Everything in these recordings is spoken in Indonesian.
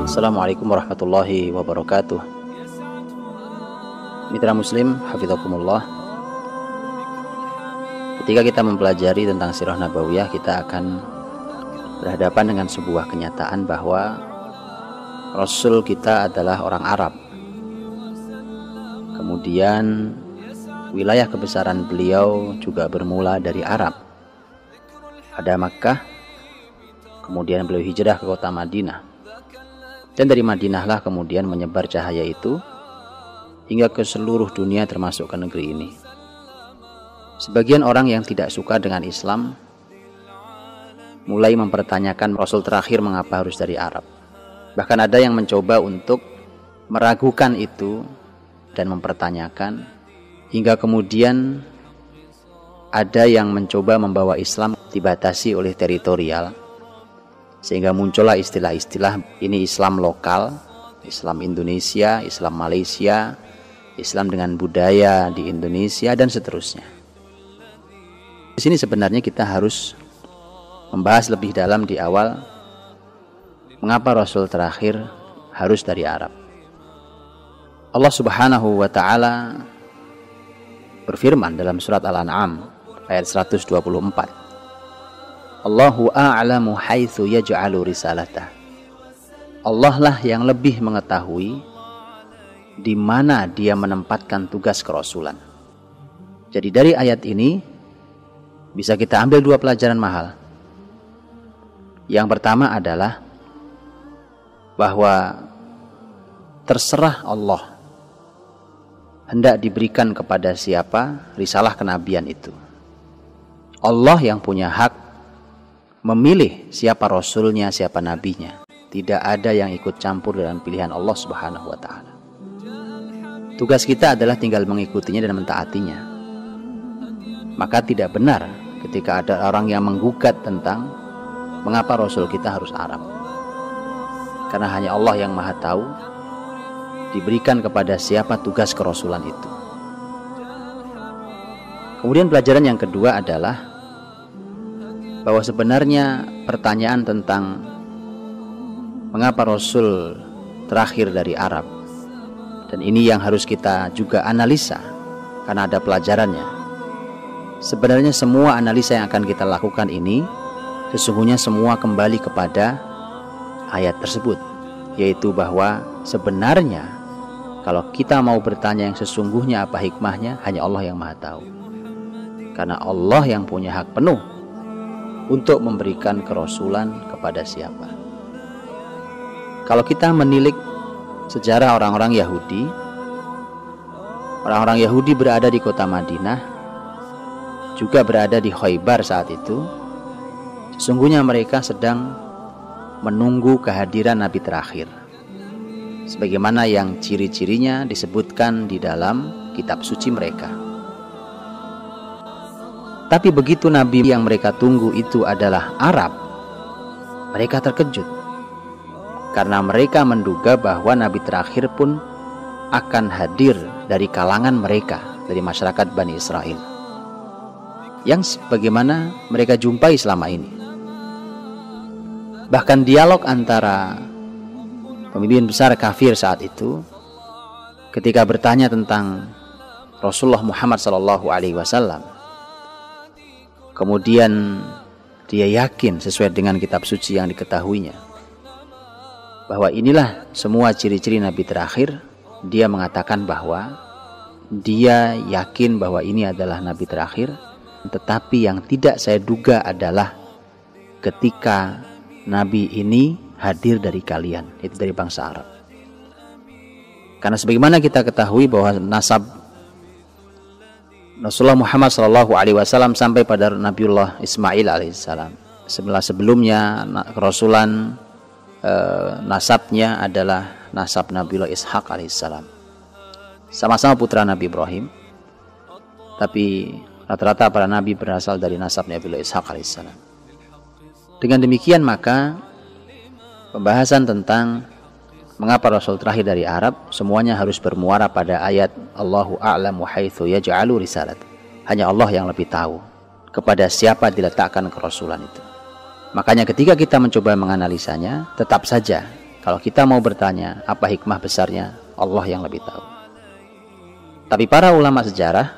Assalamualaikum warahmatullahi wabarakatuh. Mitra Muslim, hafizakumullah. Ketika kita mempelajari tentang sirah nabawiyah, kita akan berhadapan dengan sebuah kenyataan bahwa Rasul kita adalah orang Arab. Kemudian wilayah kebesaran beliau juga bermula dari Arab. Ada Makkah, kemudian beliau hijrah ke kota Madinah. Dan dari Madinahlah kemudian menyebar cahaya itu hingga ke seluruh dunia termasuk ke negeri ini. Sebagian orang yang tidak suka dengan Islam mulai mempertanyakan Rasul terakhir mengapa harus dari Arab. Bahkan ada yang mencoba untuk meragukan itu dan mempertanyakan, hingga kemudian ada yang mencoba membawa Islam dibatasi oleh teritorial, sehingga muncullah istilah-istilah ini Islam lokal, Islam Indonesia, Islam Malaysia, Islam dengan budaya di Indonesia, dan seterusnya. Di sini sebenarnya kita harus membahas lebih dalam di awal mengapa Rasul terakhir harus dari Arab. Allah Subhanahu wa ta'ala berfirman dalam surat Al-An'am ayat 124. Allahu a'lamu haitsu yaj'alu risalatah. Allah lah yang lebih mengetahui di mana dia menempatkan tugas kerasulan. Jadi dari ayat ini bisa kita ambil dua pelajaran mahal. Yang pertama adalah bahwa terserah Allah hendak diberikan kepada siapa risalah kenabian itu. Allah yang punya hak memilih siapa rasulnya, siapa nabinya. Tidak ada yang ikut campur dalam pilihan Allah Subhanahu wa ta'ala. Tugas kita adalah tinggal mengikutinya dan mentaatinya. Maka tidak benar ketika ada orang yang menggugat tentang mengapa Rasul kita harus Arab. Karena hanya Allah yang maha tahu diberikan kepada siapa tugas kerasulan itu. Kemudian pelajaran yang kedua adalah bahwa sebenarnya pertanyaan tentang mengapa Rasul terakhir dari Arab, dan ini yang harus kita juga analisa karena ada pelajarannya. Sebenarnya semua analisa yang akan kita lakukan ini sesungguhnya semua kembali kepada ayat tersebut, yaitu bahwa sebenarnya kalau kita mau bertanya yang sesungguhnya apa hikmahnya, hanya Allah yang maha tahu. Karena Allah yang punya hak penuh untuk memberikan kerasulan kepada siapa. Kalau kita menilik sejarah orang-orang Yahudi, orang-orang Yahudi berada di kota Madinah, juga berada di Khaybar saat itu. Sesungguhnya mereka sedang menunggu kehadiran Nabi terakhir, sebagaimana yang ciri-cirinya disebutkan di dalam kitab suci mereka. Tapi begitu Nabi yang mereka tunggu itu adalah Arab, mereka terkejut. Karena mereka menduga bahwa Nabi terakhir pun akan hadir dari kalangan mereka, dari masyarakat Bani Israel, yang sebagaimana mereka jumpai selama ini. Bahkan dialog antara pemimpin besar kafir saat itu ketika bertanya tentang Rasulullah Muhammad SAW, kemudian dia yakin sesuai dengan kitab suci yang diketahuinya bahwa inilah semua ciri-ciri Nabi terakhir. Dia mengatakan bahwa dia yakin bahwa ini adalah Nabi terakhir, tetapi yang tidak saya duga adalah ketika Nabi ini hadir dari kalian, itu dari bangsa Arab. Karena sebagaimana kita ketahui bahwa nasab Rasulullah Muhammad SAW sampai pada Nabiullah Ismail alaihissalam. Sebelumnya kerasulan nasabnya adalah nasab Nabiullah Ishaq alaihissalam. Sama-sama putra Nabi Ibrahim, tapi rata-rata para nabi berasal dari nasab Nabiullah Ishaq alaihissalam. Dengan demikian maka pembahasan tentang mengapa Rasul terakhir dari Arab semuanya harus bermuara pada ayat Allahu a'lamu haitsu yaj'alu risalat. Hanya Allah yang lebih tahu kepada siapa diletakkan kerasulan itu. Makanya ketika kita mencoba menganalisanya, tetap saja Kalau kita mau bertanya apa hikmah besarnya, Allah yang lebih tahu. Tapi para ulama sejarah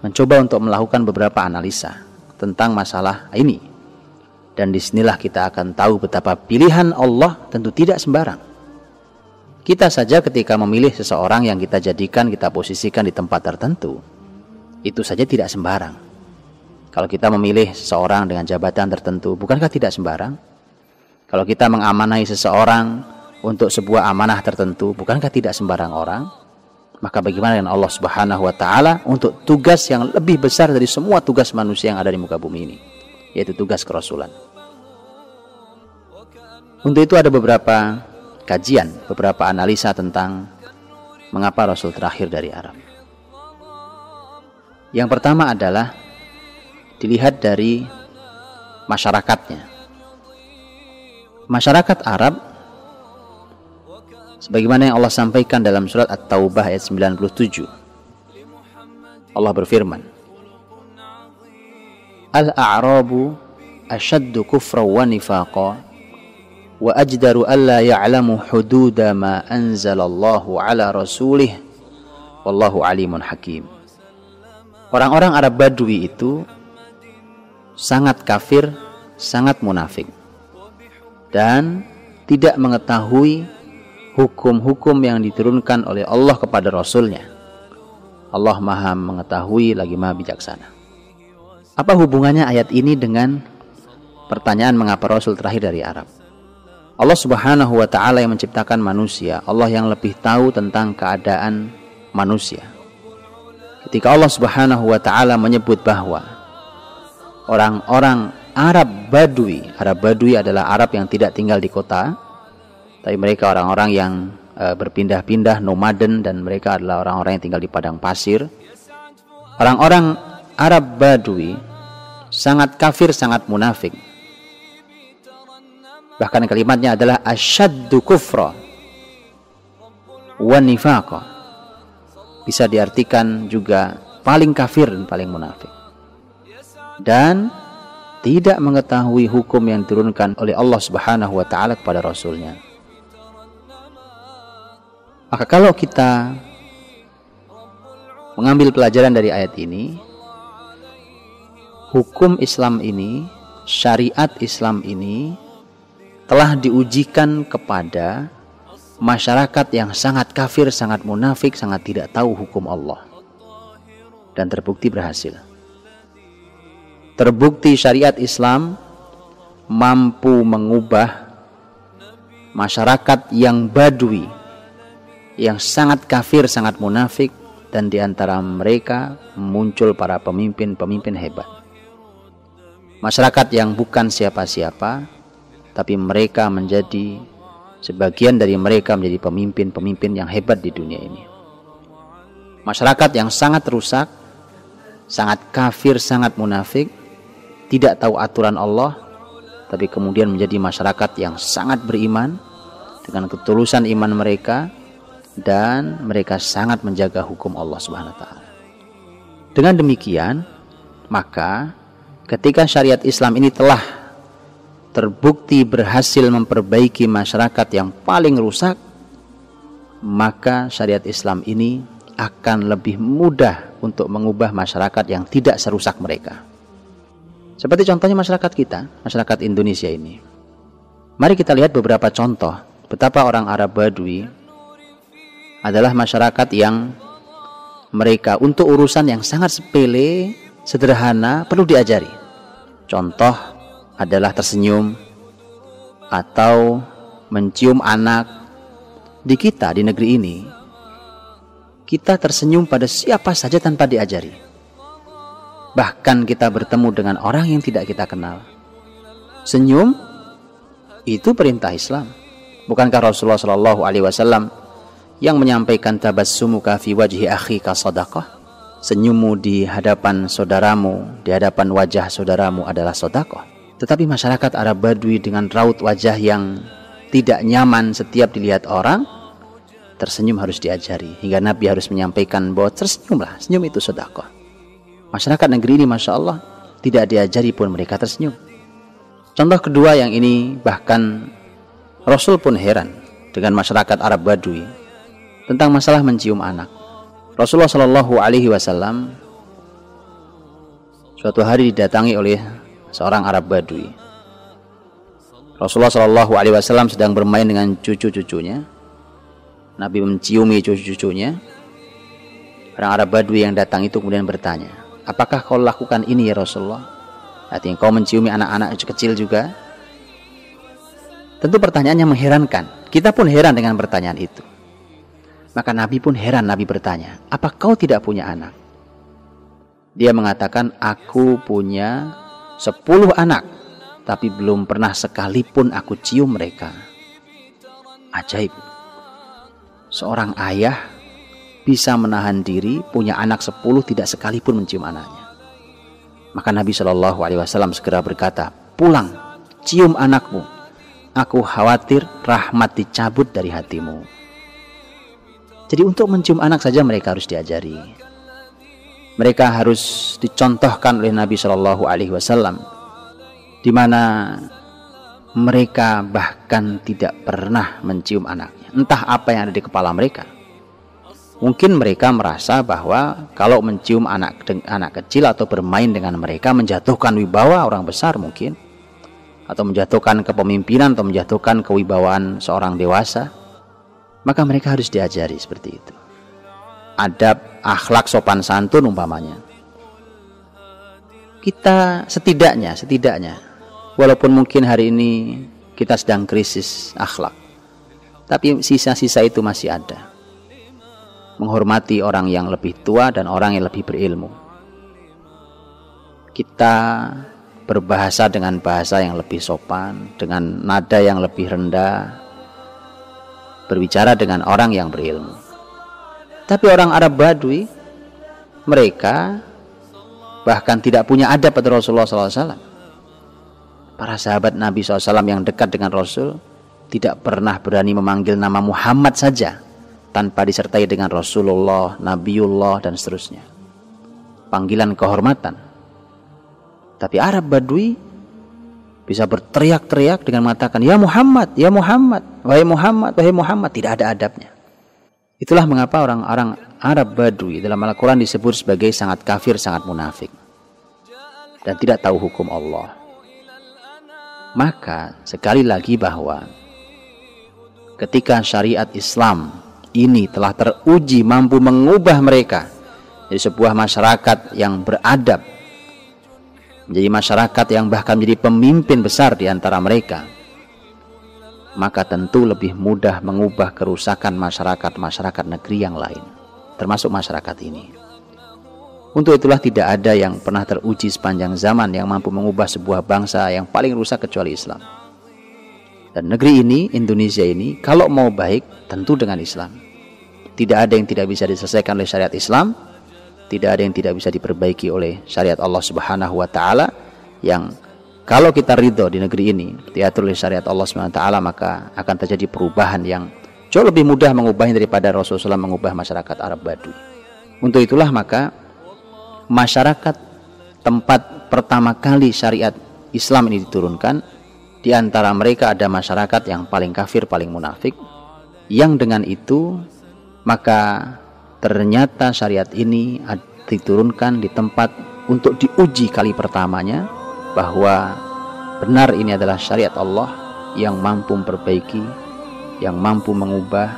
mencoba untuk melakukan beberapa analisa tentang masalah ini. Dan disinilah kita akan tahu betapa pilihan Allah tentu tidak sembarang. Kita saja ketika memilih seseorang yang kita jadikan, kita posisikan di tempat tertentu, itu saja tidak sembarang. Kalau kita memilih seseorang dengan jabatan tertentu, bukankah tidak sembarang? Kalau kita mengamanai seseorang untuk sebuah amanah tertentu, bukankah tidak sembarang orang? Maka bagaimana dengan Allah Subhanahu wa Ta'ala untuk tugas yang lebih besar dari semua tugas manusia yang ada di muka bumi ini, yaitu tugas kerasulan. Untuk itu ada beberapa kajian, beberapa analisa tentang mengapa Rasul terakhir dari Arab. Yang pertama adalah dilihat dari masyarakatnya. Masyarakat Arab, sebagaimana yang Allah sampaikan dalam surat At-Taubah ayat 97. Allah berfirman, Al-a'rabu ashaddu kufra wa nifaqa wa ajdaru alla ya'lamu hududa ma anzalallahu ala rasulih wallahu alimun hakim. Orang-orang Arab Badui itu sangat kafir, sangat munafik, dan tidak mengetahui hukum-hukum yang diturunkan oleh Allah kepada Rasulnya. Allah maha mengetahui lagi maha bijaksana. Apa hubungannya ayat ini dengan pertanyaan mengapa Rasul terakhir dari Arab? Allah Subhanahu wa Ta'ala yang menciptakan manusia, Allah yang lebih tahu tentang keadaan manusia. Ketika Allah Subhanahu wa Ta'ala menyebut bahwa orang-orang Arab Badui adalah Arab yang tidak tinggal di kota, tapi mereka orang-orang yang berpindah-pindah, nomaden, dan mereka adalah orang-orang yang tinggal di padang pasir. Orang-orang Arab Badui sangat kafir, sangat munafik. Bahkan kalimatnya adalah asyaddu kufra wa nifaqa. Bisa diartikan juga paling kafir dan paling munafik. Dan tidak mengetahui hukum yang diturunkan oleh Allah Subhanahu wa Ta'ala kepada Rasulnya. Maka kalau kita mengambil pelajaran dari ayat ini, hukum Islam ini, syariat Islam ini telah diujikan kepada masyarakat yang sangat kafir, sangat munafik, sangat tidak tahu hukum Allah. Dan terbukti berhasil. Terbukti syariat Islam mampu mengubah masyarakat yang Badui, yang sangat kafir, sangat munafik, dan di antara mereka muncul para pemimpin-pemimpin hebat. Masyarakat yang bukan siapa-siapa, tapi mereka menjadi, sebagian dari mereka menjadi pemimpin-pemimpin yang hebat di dunia ini. Masyarakat yang sangat rusak, sangat kafir, sangat munafik, tidak tahu aturan Allah, tapi kemudian menjadi masyarakat yang sangat beriman dengan ketulusan iman mereka, dan mereka sangat menjaga hukum Allah Subhanahu wa Ta'ala. Dengan demikian, maka ketika syariat Islam ini telah terbukti berhasil memperbaiki masyarakat yang paling rusak, maka syariat Islam ini akan lebih mudah untuk mengubah masyarakat yang tidak serusak mereka. Seperti contohnya masyarakat kita, masyarakat Indonesia ini. Mari kita lihat beberapa contoh betapa orang Arab Badui adalah masyarakat yang mereka untuk urusan yang sangat sepele, sederhana, perlu diajari. Contoh adalah tersenyum atau mencium anak. Di kita, di negeri ini, kita tersenyum pada siapa saja tanpa diajari. Bahkan kita bertemu dengan orang yang tidak kita kenal. Senyum itu perintah Islam. Bukankah Rasulullah SAW yang menyampaikan tabassumuka fi wajhi akhika sadaqah? Senyummu di hadapan saudaramu, di hadapan wajah saudaramu adalah sedekah. Tetapi masyarakat Arab Badui dengan raut wajah yang tidak nyaman setiap dilihat orang, tersenyum harus diajari. Hingga Nabi harus menyampaikan bahwa tersenyumlah, senyum itu sedekah. Masyarakat negeri ini Masya Allah tidak diajari pun mereka tersenyum. Contoh kedua yang ini bahkan Rasul pun heran. dengan masyarakat Arab Badui tentang masalah mencium anak. Rasulullah Shallallahu Alaihi Wasallam suatu hari didatangi oleh seorang Arab Badui. Rasulullah Shallallahu Alaihi Wasallam sedang bermain dengan cucu-cucunya. Nabi menciumi cucu-cucunya. Orang Arab Badui yang datang itu kemudian bertanya, apakah kau lakukan ini ya Rasulullah? Artinya kau menciumi anak-anak kecil juga? Tentu pertanyaannya mengherankan. Kita pun heran dengan pertanyaan itu. Maka Nabi pun heran. Nabi bertanya, apa kau tidak punya anak? Dia mengatakan, aku punya 10 anak, tapi belum pernah sekalipun aku cium mereka. Ajaib. Seorang ayah bisa menahan diri, punya anak 10 tidak sekalipun mencium anaknya. Maka Nabi Shallallahu Alaihi Wasallam segera berkata, pulang, cium anakmu. Aku khawatir rahmat dicabut dari hatimu. Jadi untuk mencium anak saja mereka harus diajari. Mereka harus dicontohkan oleh Nabi Shallallahu Alaihi Wasallam, di mana mereka bahkan tidak pernah mencium anaknya. Entah apa yang ada di kepala mereka. Mungkin mereka merasa bahwa kalau mencium anak kecil atau bermain dengan mereka menjatuhkan wibawa orang besar mungkin, atau menjatuhkan kepemimpinan atau menjatuhkan kewibawaan seorang dewasa. Maka mereka harus diajari seperti itu. Adab, akhlak, sopan santun umpamanya. Kita setidaknya walaupun mungkin hari ini kita sedang krisis akhlak, tapi sisa-sisa itu masih ada. Menghormati orang yang lebih tua dan orang yang lebih berilmu. Kita berbahasa dengan bahasa yang lebih sopan, dengan nada yang lebih rendah, berbicara dengan orang yang berilmu. Tapi orang Arab Badui, mereka bahkan tidak punya adab pada Rasulullah SAW. Para sahabat Nabi SAW yang dekat dengan Rasul tidak pernah berani memanggil nama Muhammad saja tanpa disertai dengan Rasulullah, Nabiullah, dan seterusnya. Panggilan kehormatan. Tapi Arab Badui bisa berteriak-teriak dengan mengatakan, ya Muhammad, ya Muhammad, wahai Muhammad, wahai Muhammad. Tidak ada adabnya. Itulah mengapa orang-orang Arab Badui dalam Al-Quran disebut sebagai sangat kafir, sangat munafik, dan tidak tahu hukum Allah. Maka sekali lagi bahwa ketika syariat Islam ini telah teruji mampu mengubah mereka jadi sebuah masyarakat yang beradab, menjadi masyarakat yang bahkan menjadi pemimpin besar di antara mereka, maka tentu lebih mudah mengubah kerusakan masyarakat negeri yang lain, termasuk masyarakat ini. Untuk itulah tidak ada yang pernah teruji sepanjang zaman yang mampu mengubah sebuah bangsa yang paling rusak kecuali Islam. Dan negeri ini, Indonesia ini, kalau mau baik tentu dengan Islam. Tidak ada yang tidak bisa diselesaikan oleh syariat Islam, tidak ada yang tidak bisa diperbaiki oleh syariat Allah Subhanahu wa Ta'ala, yang kalau kita ridho di negeri ini diatur oleh syariat Allah Subhanahu wa Ta'ala, maka akan terjadi perubahan yang jauh lebih mudah mengubahnya daripada Rasulullah SAW mengubah masyarakat Arab Badui. Untuk itulah maka masyarakat tempat pertama kali syariat Islam ini diturunkan, di antara mereka ada masyarakat yang paling kafir, paling munafik, yang dengan itu maka ternyata syariat ini diturunkan di tempat untuk diuji kali pertamanya bahwa benar ini adalah syariat Allah yang mampu memperbaiki, yang mampu mengubah,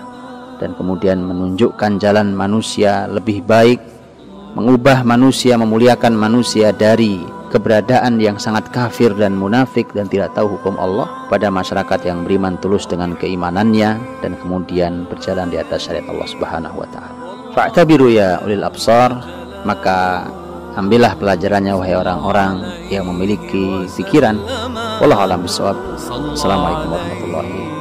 dan kemudian menunjukkan jalan manusia lebih baik, mengubah manusia, memuliakan manusia dari keberadaan yang sangat kafir dan munafik dan tidak tahu hukum Allah pada masyarakat yang beriman tulus dengan keimanannya dan kemudian berjalan di atas syariat Allah Subhanahu wa Ta'ala. Fa'tabiru ya ulil absar, maka ambillah pelajarannya wahai orang-orang yang memiliki pikiran. Wallahu a'lam bishawab. Assalamualaikum warahmatullahi wabarakatuh.